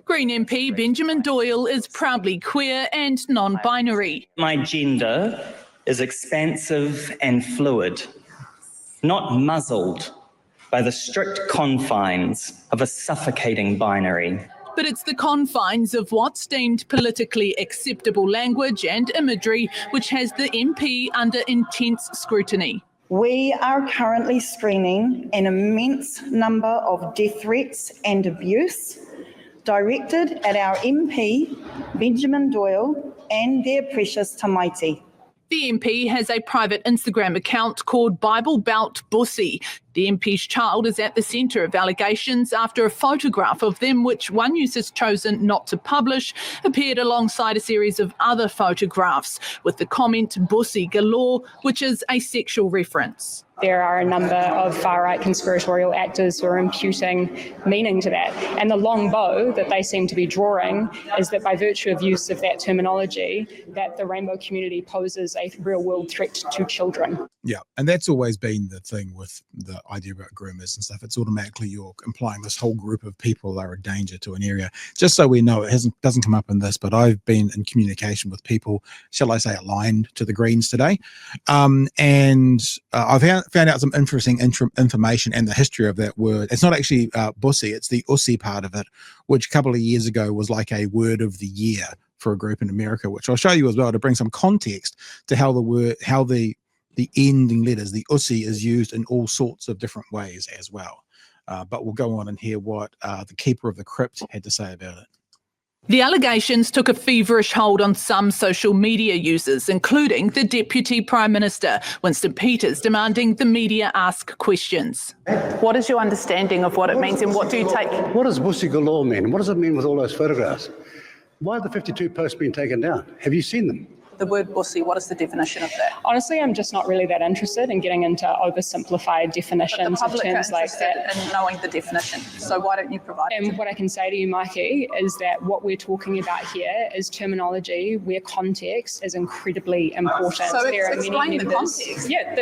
Green MP Benjamin Doyle is proudly queer and non-binary. My gender is expansive and fluid, not muzzled by the strict confines of a suffocating binary. But it's the confines of what's deemed politically acceptable language and imagery which has the MP under intense scrutiny. We are currently screening an immense number of death threats and abuse directed at our MP, Benjamin Doyle, and their precious tamaiti. The MP has a private Instagram account called Bible Belt Bussy. The MP's child is at the centre of allegations after a photograph of them, which one user has chosen not to publish, appeared alongside a series of other photographs with the comment "Bussy galore," which is a sexual reference. There are a number of far-right conspiratorial actors who are imputing meaning to that. And the long bow that they seem to be drawing is that by virtue of use of that terminology, that the rainbow community poses a real-world threat to children. Yeah, and that's always been the thing with the idea about groomers and stuff. It's automatically you're implying this whole group of people are a danger to an area. Just so we know, it doesn't come up in this, but I've been in communication with people, shall I say, aligned to the Greens today. I've found out some interesting information and the history of that word. It's not actually bussy, it's the Aussie part of it, which a couple of years ago was like a word of the year for a group in America, which I'll show you as well to bring some context to how the ending letters, the Aussie, is used in all sorts of different ways as well. But we'll go on and hear what the keeper of the crypt had to say about it. The allegations took a feverish hold on some social media users, including the Deputy Prime Minister, Winston Peters, demanding the media ask questions. What is your understanding of what it means and what do you take? What does bussy galore mean? What does it mean with all those photographs? Why have the 52 posts been taken down? Have you seen them? The word bussy, what is the definition of that? Honestly, I'm just not really that interested in getting into oversimplified definitions of terms like that. And knowing the definition, so why don't you provide it? And what I can say to you, Mikey, is that what we're talking about here is terminology where context is incredibly important. So there are explain many the context. Yeah,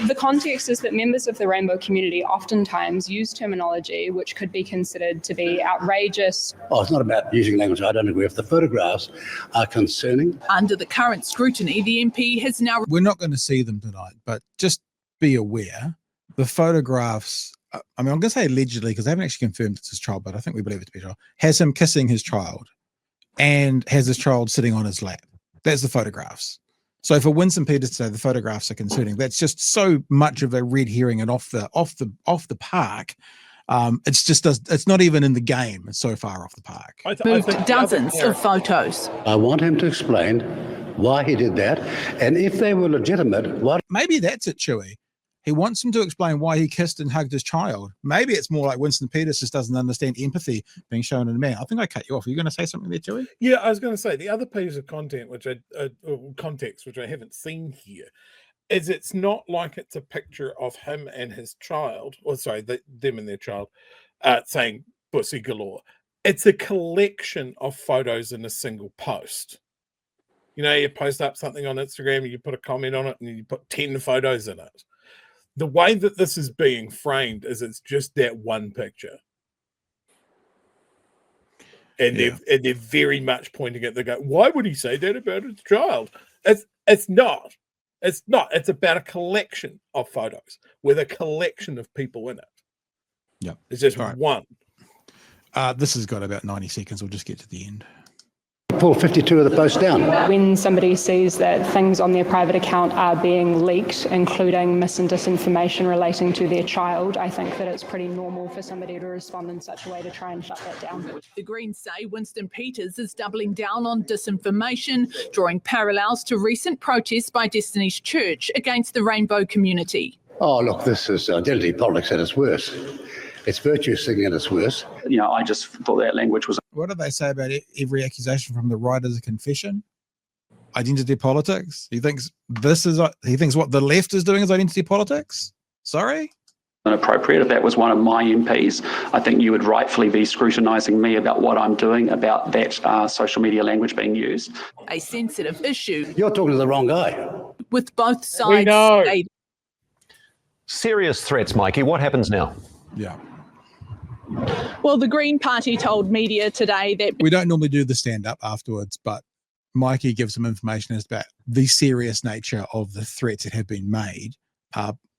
the context is that members of the rainbow community oftentimes use terminology which could be considered to be outrageous. Oh, it's not about using language. I don't agree. If the photographs are concerning. Under the current scrutiny, the MP has now... We're not going to see them tonight, but just be aware, the photographs, I'm going to say allegedly, because I haven't actually confirmed it's his child, but I think we believe it to be his child, has him kissing his child and has his child sitting on his lap. That's the photographs. So for Winston Peters to say the photographs are concerning, that's just so much of a red herring and off the park. It's not even in the game. It's so far off the park. Moved dozens of photos. I want him to explain why he did that, and if they were legitimate, what? Maybe that's it, Chewie. He wants him to explain why he kissed and hugged his child. Maybe it's more like Winston Peters just doesn't understand empathy being shown in a man. I think I cut you off. Are you going to say something there, Chewie? Yeah, I was going to say the other piece of content, which context, which I haven't seen here, is it's not like it's a picture of him and his child, or sorry, them and their child, saying bussy galore. It's a collection of photos in a single post. You know, you post up something on Instagram, and you put a comment on it, and you put 10 photos in it. The way that this is being framed is it's just that one picture. And they're very much pointing at the go, why would he say that about his child? It's not. It's not. It's about a collection of photos with a collection of people in it. Yeah. It's just right. one. This has got about 90 seconds. We'll just get to the end. Pull 52 of the posts down. When somebody sees that things on their private account are being leaked, including mis and disinformation relating to their child, I think that it's pretty normal for somebody to respond in such a way to try and shut that down. The Greens say Winston Peters is doubling down on disinformation, drawing parallels to recent protests by Destiny's Church against the rainbow community. Oh, look, this is identity politics at its worst. It's virtue signaling at its worst. You know, I just thought that language was... What do they say about every accusation from the right is a confession? Identity politics? He thinks what the left is doing is identity politics? Sorry? Inappropriate. If that was one of my MPs, I think you would rightfully be scrutinising me about what I'm doing about that social media language being used. A sensitive issue. You're talking to the wrong guy. With both sides. Serious threats, Mikey. What happens now? Yeah. Well, the Green Party told media today that We don't normally do the stand-up afterwards, but Mikey gives some information as about the serious nature of the threats that have been made.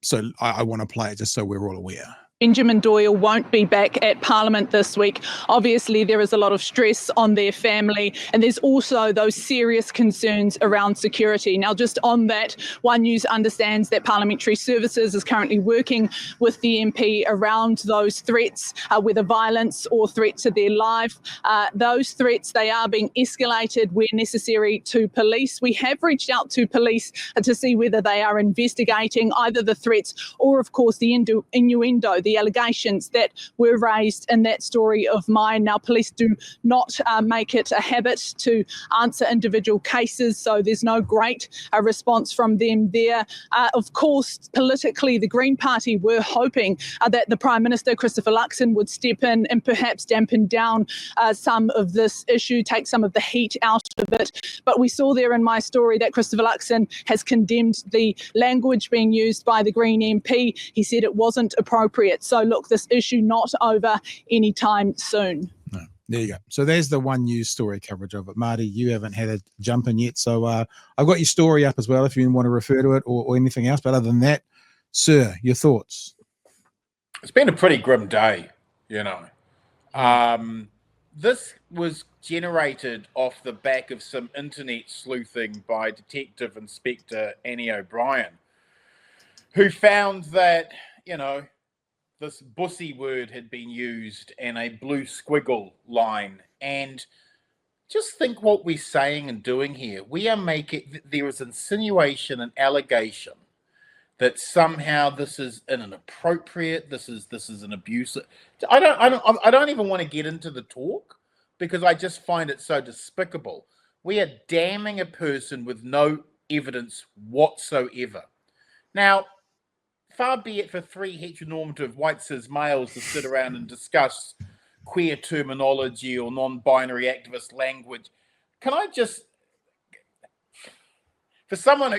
So I want to play it just so we're all aware. Benjamin Doyle won't be back at Parliament this week. Obviously, there is a lot of stress on their family, and there's also those serious concerns around security. Now, just on that, One News understands that Parliamentary Services is currently working with the MP around those threats, whether violence or threat to their life. Those threats, they are being escalated where necessary to police. We have reached out to police to see whether they are investigating either the threats or, of course, the innuendo, the allegations that were raised in that story of mine. Now, police do not make it a habit to answer individual cases, so there's no great response from them there. Of course, politically, the Green Party were hoping that the Prime Minister, Christopher Luxon, would step in and perhaps dampen down some of this issue, take some of the heat out of it. But we saw there in my story that Christopher Luxon has condemned the language being used by the Green MP. He said it wasn't appropriate. So look, this issue not over anytime soon. No. There you go. So there's the One News story coverage of it. Marty, you haven't had a jump in yet. So I've got your story up as well if you want to refer to it or anything else. But other than that, sir, your thoughts? It's been a pretty grim day, you know. This was generated off the back of some internet sleuthing by Detective Inspector Annie O'Brien, who found that, you know, this bussy word had been used in a blue squiggle line. And just think what we're saying and doing here. We are making, there is insinuation and allegation that somehow this is inappropriate, this is an abuse. I don't even want to get into the talk because I just find it so despicable. We are damning a person with no evidence whatsoever. Now, far be it for three heteronormative white cis males to sit around and discuss queer terminology or non-binary activist language. Can I just, for someone,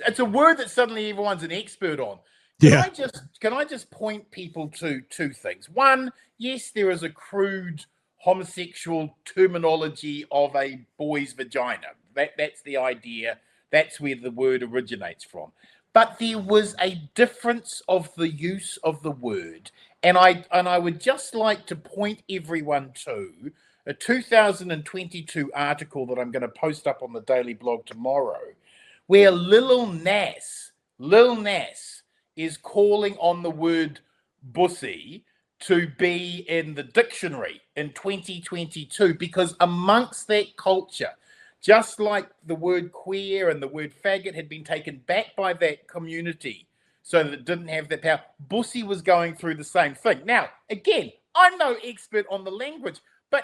it's a word that suddenly everyone's an expert on. Can I just point people to two things? One, yes, there is a crude homosexual terminology of a boy's vagina. That's the idea. That's where the word originates from. But there was a difference of the use of the word. And I would just like to point everyone to a 2022 article that I'm going to post up on the Daily Blog tomorrow, where Lil Nas is calling on the word bussy to be in the dictionary in 2022, because amongst that culture, just like the word queer and the word faggot had been taken back by that community so that it didn't have that power, bussy was going through the same thing. Now, again, I'm no expert on the language, but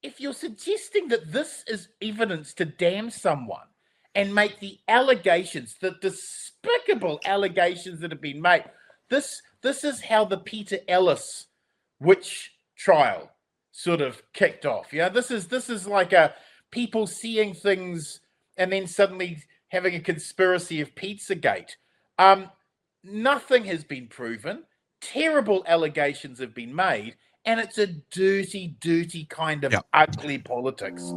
if you're suggesting that this is evidence to damn someone and make the allegations, the despicable allegations that have been made, this is how the Peter Ellis witch trial sort of kicked off. You know, this is like a people seeing things and then suddenly having a conspiracy of Pizzagate. Nothing has been proven. Terrible allegations have been made, and it's a dirty, dirty kind of ugly politics.